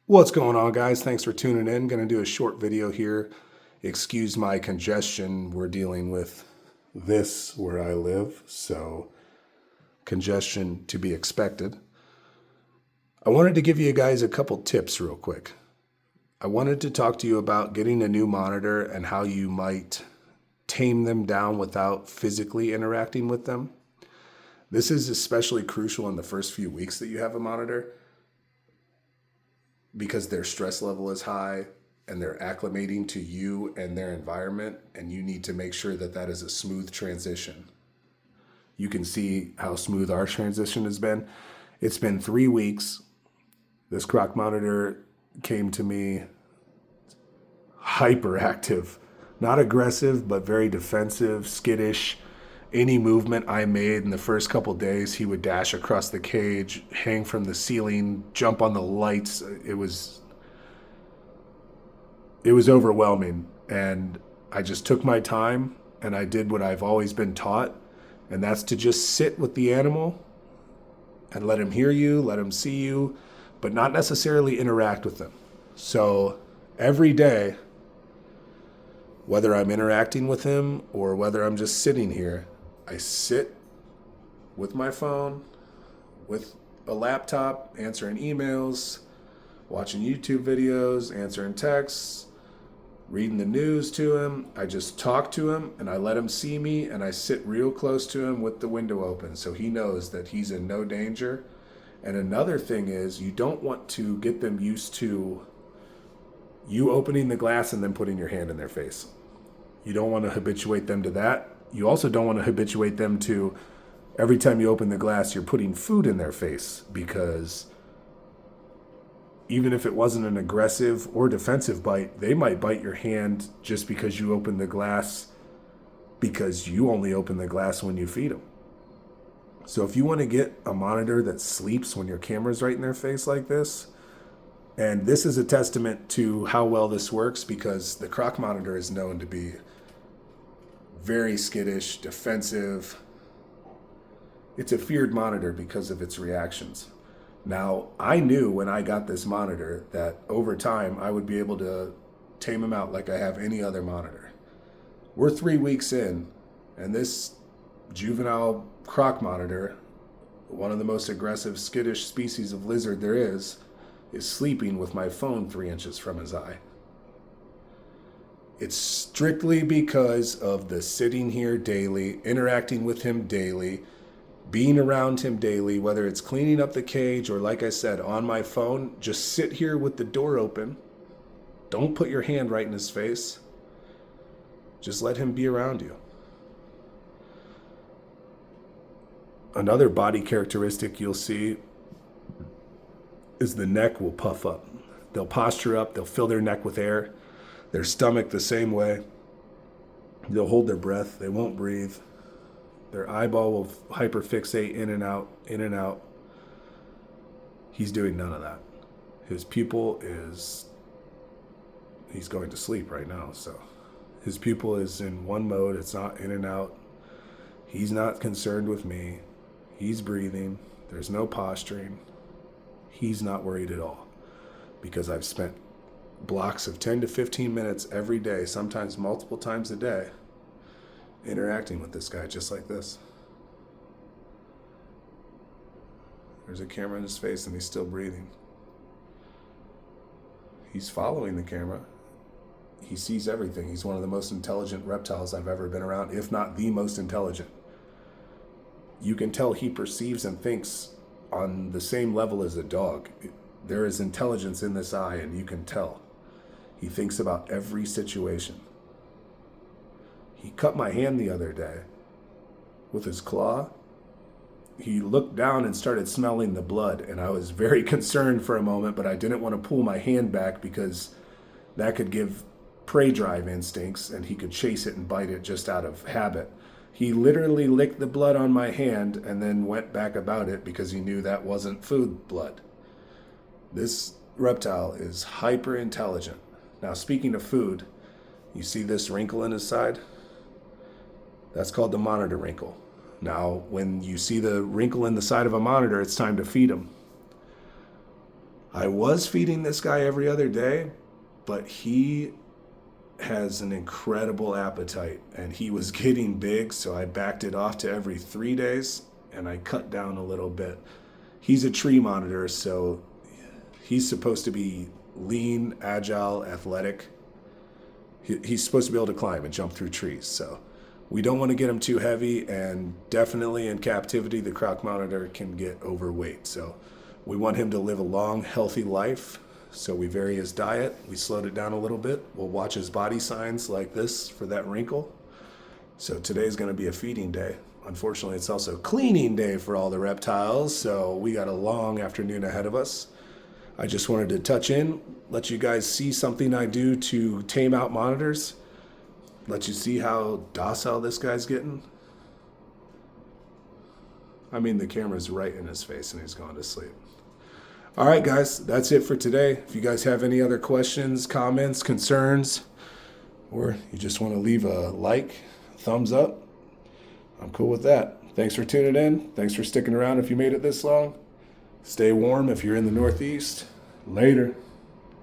What's going on, guys? Thanks for tuning in. Going to do a short video here. Excuse my congestion. We're dealing with this where I live, so congestion to be expected. I wanted to give you guys a couple tips real quick. I wanted to talk to you about getting a new monitor and how you might tame them down without physically interacting with them. This is especially crucial in the first few weeks that you have a monitor, because their stress level is high and they're acclimating to you and their environment, and you need to make sure that that is a smooth transition. You can see how smooth our transition has been. It's been 3 weeks. This croc monitor came to me hyperactive, not aggressive, but very defensive, skittish. Any movement I made in the first couple days, he would dash across the cage, hang from the ceiling, jump on the lights. It was overwhelming, and I just took my time and I did what I've always been taught, and that's to just sit with the animal and let him hear you, let him see you, but not necessarily interact with them. So every day, whether I'm interacting with him or whether I'm just sitting here, I sit with my phone, with a laptop, answering emails, watching YouTube videos, answering texts, reading the news to him. I just talk to him and I let him see me, and I sit real close to him with the window open so he knows that he's in no danger. And another thing is, you don't want to get them used to you opening the glass and then putting your hand in their face. You don't want to habituate them to that. You also don't want to habituate them to every time you open the glass, you're putting food in their face, because even if it wasn't an aggressive or defensive bite, they might bite your hand just because you opened the glass, because you only open the glass when you feed them. So if you want to get a monitor that sleeps when your camera's right in their face like this, and this is a testament to how well this works, because the croc monitor is known to be very skittish, defensive. It's a feared monitor because of its reactions. Now, I knew when I got this monitor that over time I would be able to tame him out like I have any other monitor. We're 3 weeks in, and this juvenile croc monitor, one of the most aggressive, skittish species of lizard there is sleeping with my phone 3 inches from his eye. It's strictly because of the sitting here daily, interacting with him daily, being around him daily, whether it's cleaning up the cage or, like I said, on my phone. Just sit here with the door open. Don't put your hand right in his face. Just let him be around you. Another body characteristic you'll see is the neck will puff up. They'll posture up, they'll fill their neck with air. Their stomach the same way. They'll hold their breath, they won't breathe. Their eyeball will hyperfixate in and out, in and out. He's doing none of that. His pupil is, he's going to sleep right now, so his pupil is in one mode, it's not in and out. He's not concerned with me. He's breathing. There's no posturing. He's not worried at all, because I've spent blocks of 10 to 15 minutes every day, sometimes multiple times a day, interacting with this guy just like this. There's a camera in his face and he's still breathing. He's following the camera. He sees everything. He's one of the most intelligent reptiles I've ever been around, if not the most intelligent. You can tell he perceives and thinks on the same level as a dog. There is intelligence in this eye, and you can tell. He thinks about every situation. He cut my hand the other day with his claw. He looked down and started smelling the blood, and I was very concerned for a moment, but I didn't want to pull my hand back because that could give prey drive instincts, and he could chase it and bite it just out of habit. He literally licked the blood on my hand and then went back about it because he knew that wasn't food blood. This reptile is hyper intelligent. Now, speaking of food, you see this wrinkle in his side? That's called the monitor wrinkle. Now, when you see the wrinkle in the side of a monitor, it's time to feed him. I was feeding this guy every other day, but he has an incredible appetite and he was getting big, so I backed it off to every 3 days and I cut down a little bit. He's a tree monitor, so he's supposed to be lean, agile, athletic. He's supposed to be able to climb and jump through trees, so we don't want to get him too heavy, and definitely in captivity the croc monitor can get overweight, so we want him to live a long, healthy life. So we vary his diet. We slowed it down a little bit. We'll watch his body signs like this for that wrinkle. So today's going to be a feeding day. Unfortunately, it's also cleaning day for all the reptiles, so we got a long afternoon ahead of us. I just wanted to touch in, let you guys see something I do to tame out monitors, let you see how docile this guy's getting. I mean, the camera's right in his face and he's going to sleep. All right, guys, that's it for today. If you guys have any other questions, comments, concerns, or you just want to leave a like, thumbs up, I'm cool with that. Thanks for tuning in. Thanks for sticking around if you made it this long. Stay warm if you're in the Northeast. Later.